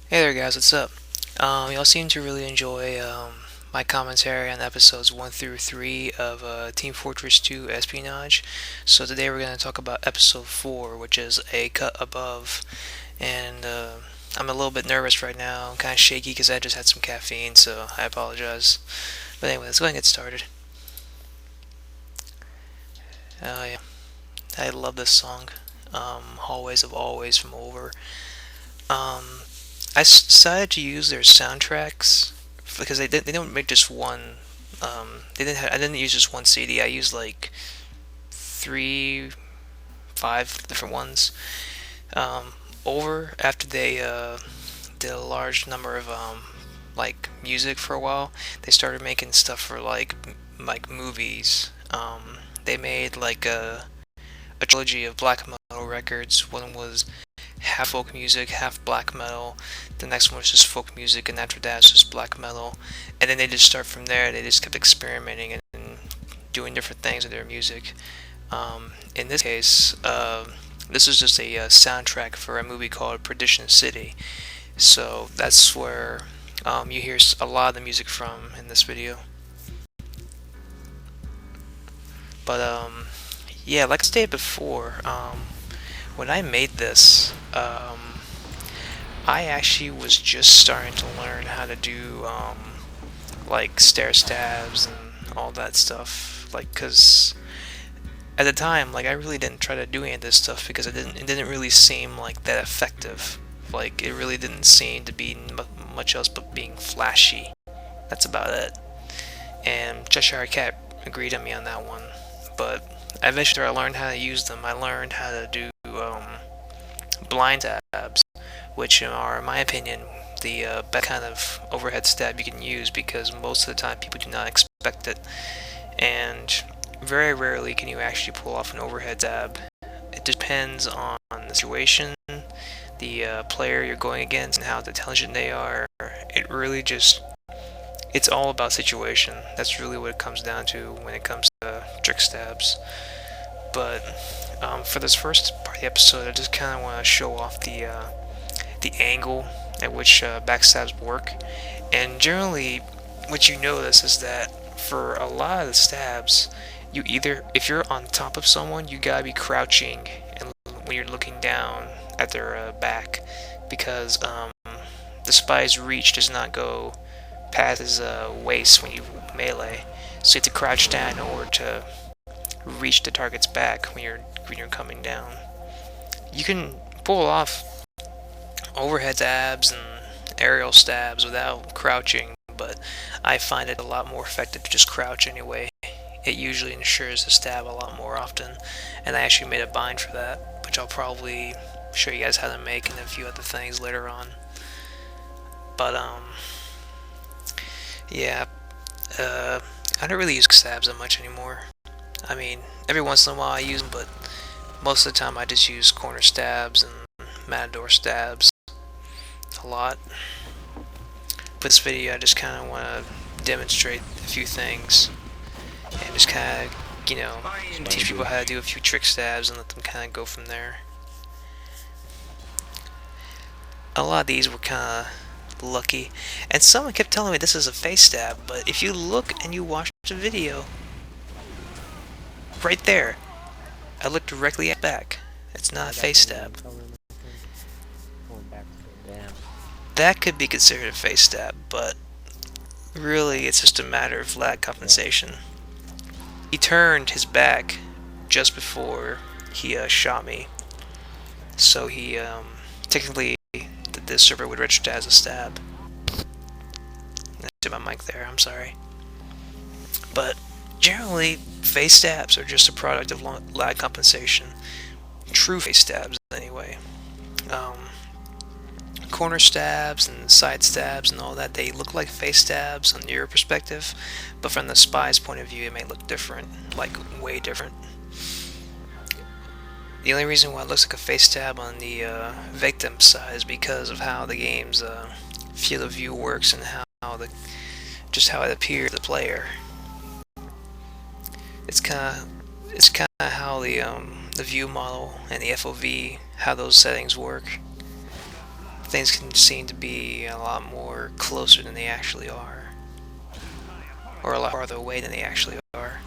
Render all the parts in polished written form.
Hey there, guys. What's up? Y'all seem to really enjoy my commentary on episodes 1 through 3 of Team Fortress 2 Espionage. So today we're going to talk about episode 4, which is A Cut Above. And I'm a little bit nervous right now. I'm kind of shaky because I just had some caffeine, so I apologize. But anyway, let's go ahead and get started. Yeah, I love this song. Hallways of Always from Over. Um, I decided to use their soundtracks because they don't make just one. I didn't use just one CD. I used like three, five different ones. Um, Over after they did a large number of like music for a while, they started making stuff for like movies. They made like a trilogy of black metal records. One was half folk music, half black metal. The next one was just folk music, and after that, it's just black metal. And then they just start from there. They just kept experimenting and doing different things with their music. In this case, this is just a soundtrack for a movie called Perdition City. So that's where you hear a lot of the music from in this video. But yeah, like I stated before, when I made this, I actually was just starting to learn how to do like stair stabs and all that stuff. Like, cause at the time, like I really didn't try to do any of this stuff because it didn't really seem like that effective. Like it really didn't seem to be much else but being flashy. That's about it. And Cheshire Cat agreed on me on that one. But eventually, I learned how to use them. I learned how to do blind stabs, which are, in my opinion, the best kind of overhead stab you can use because most of the time people do not expect it, and very rarely can you actually pull off an overhead stab. It depends on the situation, the player you're going against, and how intelligent they are. It really just it's all about situation. That's really what it comes down to when it comes to trick stabs. But for this first part of the episode, I just kind of want to show off the angle at which backstabs work. And generally, what you notice is that for a lot of the stabs, you either, if you're on top of someone, you gotta be crouching and when you're looking down at their back, because the spy's reach does not go past his waist when you melee. So you have to crouch down in order to reach the target's back when you're coming down. You can pull off overhead stabs and aerial stabs without crouching, but I find it a lot more effective to just crouch anyway. It usually ensures the stab a lot more often, and I actually made a bind for that, which I'll probably show you guys how to make and a few other things later on. But yeah, I don't really use stabs that much anymore. I mean, every once in a while I use them, but most of the time I just use corner stabs and matador stabs a lot. For this video, I just kind of want to demonstrate a few things and just kind of, teach people how to do a few trick stabs and let them kind of go from there. A lot of these were kind of lucky, and someone kept telling me this is a face stab, but if you look and you watch the video, right there, I look directly at back. It's not a face stab. That could be considered a face stab, but really it's just a matter of lag compensation. He turned his back just before he shot me, so he technically the server would register as a stab. I did my mic there, I'm sorry. But generally, face stabs are just a product of lag compensation. True face stabs, anyway. Corner stabs and side stabs and all that, they look like face stabs on your perspective, but from the spy's point of view, it may look different, like way different. The only reason why it looks like a face stab on the victim side is because of how the game's field of view works and how it appears to the player. It's kind of how the view model and the FOV, how those settings work. things can seem to be a lot more closer than they actually are, or a lot farther away than they actually are.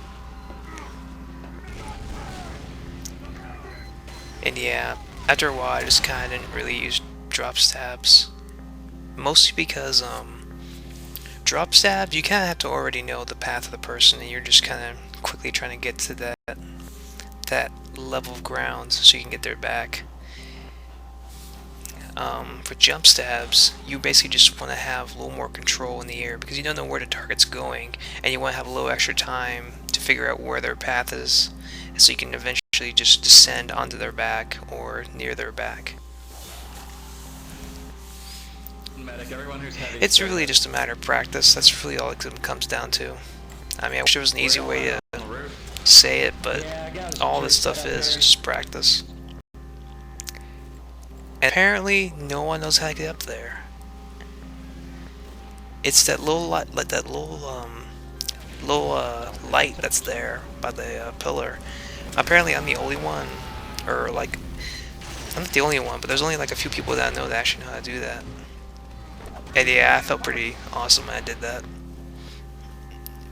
And yeah, after a while I just kind of didn't really use drop stabs, mostly because drop stabs, you kind of have to already know the path of the person, and you're just kind of quickly trying to get to that level of ground so you can get their back. For jump stabs, you basically just want to have a little more control in the air because you don't know where the target's going, and you want to have a little extra time to figure out where their path is, so you can eventually just descend onto their back or near their back. It's really just a matter of practice. That's really all it comes down to. I mean, I wish there was an easy way to say it, but all this stuff is just practice. And apparently, no one knows how to get up there. It's that little light, like that little light that's there by the pillar. Apparently, I'm the only one, or like, I'm not the only one, but there's only like a few people that I know that actually know how to do that. And yeah, I felt pretty awesome when I did that.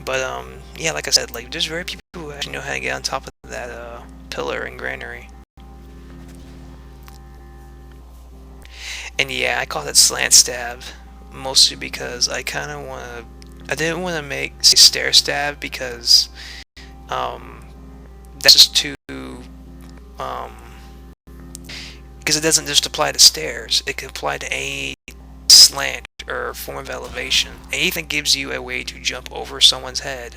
But yeah, like I said, like there's very few people who actually know how to get on top of that pillar and granary. And yeah, I call it slant stab, mostly because I kind of I didn't want to make say stair stab because that's just too because it doesn't just apply to stairs. It can apply to any slant or form of elevation. Anything that gives you a way to jump over someone's head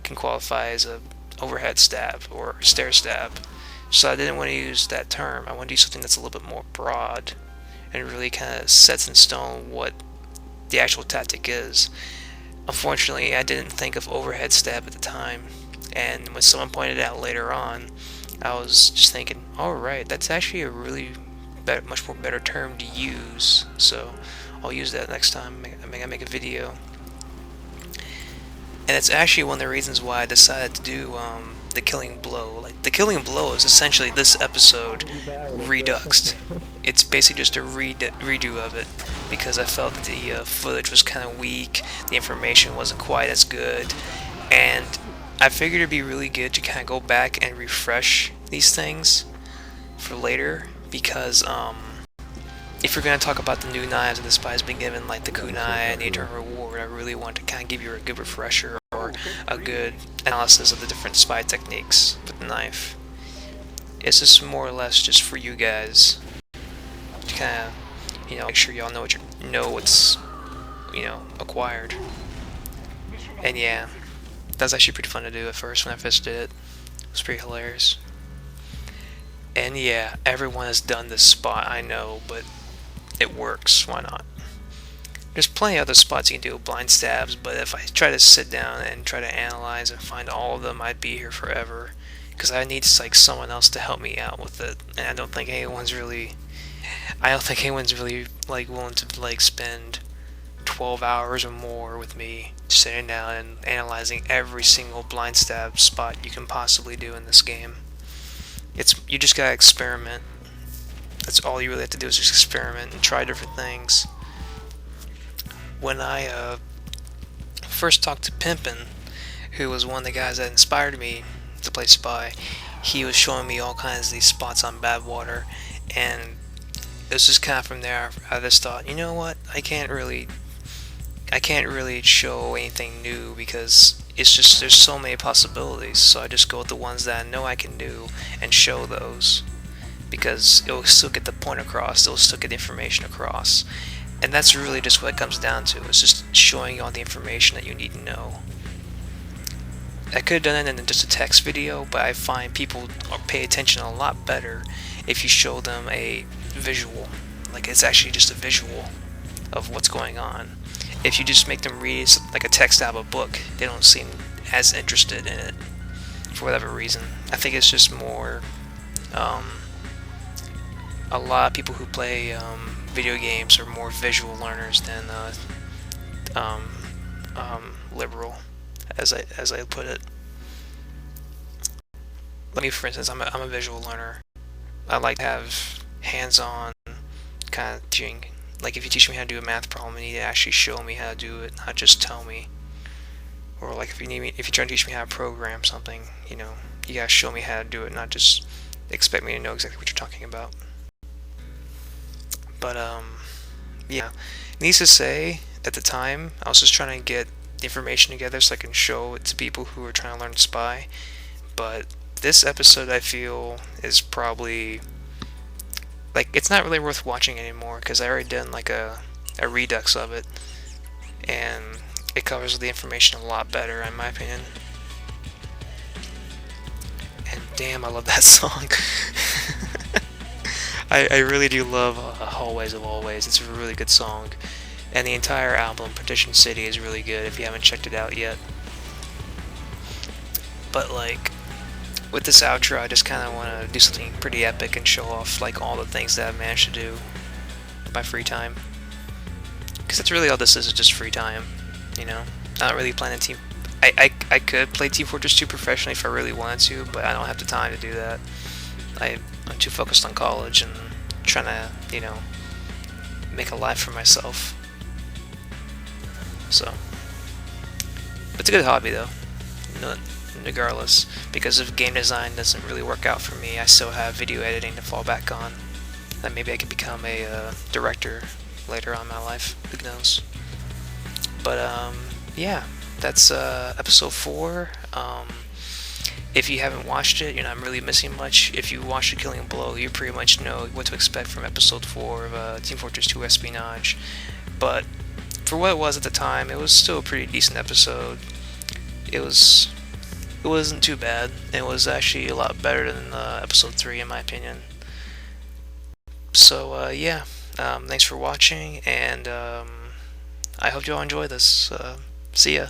can qualify as a overhead stab or stair stab. So I didn't want to use that term. I want to do something that's a little bit more broad and really kind of sets in stone what the actual tactic is. Unfortunately, I didn't think of overhead stab at the time, and when someone pointed it out later on, I was just thinking, alright, that's actually a really much more better term to use, so I'll use that next time I make a video. And it's actually one of the reasons why I decided to do the Killing Blow. Like, the Killing Blow is essentially this episode reduxed. It's basically just a redo of it, because I felt that the footage was kind of weak, the information wasn't quite as good, and I figured it'd be really good to kind of go back and refresh these things for later, because if you're going to talk about the new knives that the spy's been given, like the kunai and the eternal reward, I really want to kind of give you a good refresher or a good analysis of the different spy techniques with the knife. It's just more or less just for you guys to kind of, make sure y'all know what's acquired. And yeah, that's actually pretty fun to do at first when I first did it. It was pretty hilarious. And yeah, everyone has done this spot, I know, but it works. Why not? There's plenty of other spots you can do with blind stabs, but if I try to sit down and try to analyze and find all of them, I'd be here forever. Because I need like someone else to help me out with it, and I don't think anyone's really like willing to like spend 12 hours or more with me sitting down and analyzing every single blind stab spot you can possibly do in this game. You just gotta experiment. That's all you really have to do, is just experiment and try different things. When I first talked to Pimpin', who was one of the guys that inspired me to play Spy, he was showing me all kinds of these spots on Badwater, and it was just kind of from there I just thought, you know what, I can't really show anything new because it's just there's so many possibilities, so I just go with the ones that I know I can do and show those, because it'll still get the point across, it'll still get the information across. And that's really just what it comes down to. It's just showing you all the information that you need to know. I could have done it in just a text video, but I find people pay attention a lot better if you show them a visual. Like, it's actually just a visual of what's going on. If you just make them read like a text out of a book, they don't seem as interested in it for whatever reason. I think it's just more a lot of people who play video games are more visual learners than liberal, as I put it. Let me, for instance, I'm a visual learner. I like to have hands-on kind of teaching Like, if you teach me how to do a math problem, you need to actually show me how to do it, not just tell me. Or like if you're trying to teach me how to program something, you gotta show me how to do it, not just expect me to know exactly what you're talking about. But yeah. Needless to say, at the time, I was just trying to get information together so I can show it to people who are trying to learn Spy. But this episode, I feel, is probably like it's not really worth watching anymore because I already done like a redux of it, and it covers the information a lot better in my opinion. And damn, I love that song. I really do love Hallways of Always. It's a really good song. And the entire album, Partition City, is really good if you haven't checked it out yet. But like, with this outro, I just kind of want to do something pretty epic and show off like all the things that I've managed to do in my free time. Because that's really all this is just free time, Not really playing a team. I could play Team Fortress 2 professionally if I really wanted to, but I don't have the time to do that. I'm too focused on college and trying to, make a life for myself. So, it's a good hobby though, regardless. Because if game design doesn't really work out for me, I still have video editing to fall back on. And maybe I could become a director later on in my life. Who knows? But yeah, that's episode 4. If you haven't watched it, you're not really missing much. If you watched The Killing Blow, you pretty much know what to expect from episode 4 of Team Fortress 2 Espionage. But for what it was at the time, it was still a pretty decent episode. It wasn't too bad. It was actually a lot better than episode 3 in my opinion. So yeah, thanks for watching, and I hope you all enjoy this. See ya.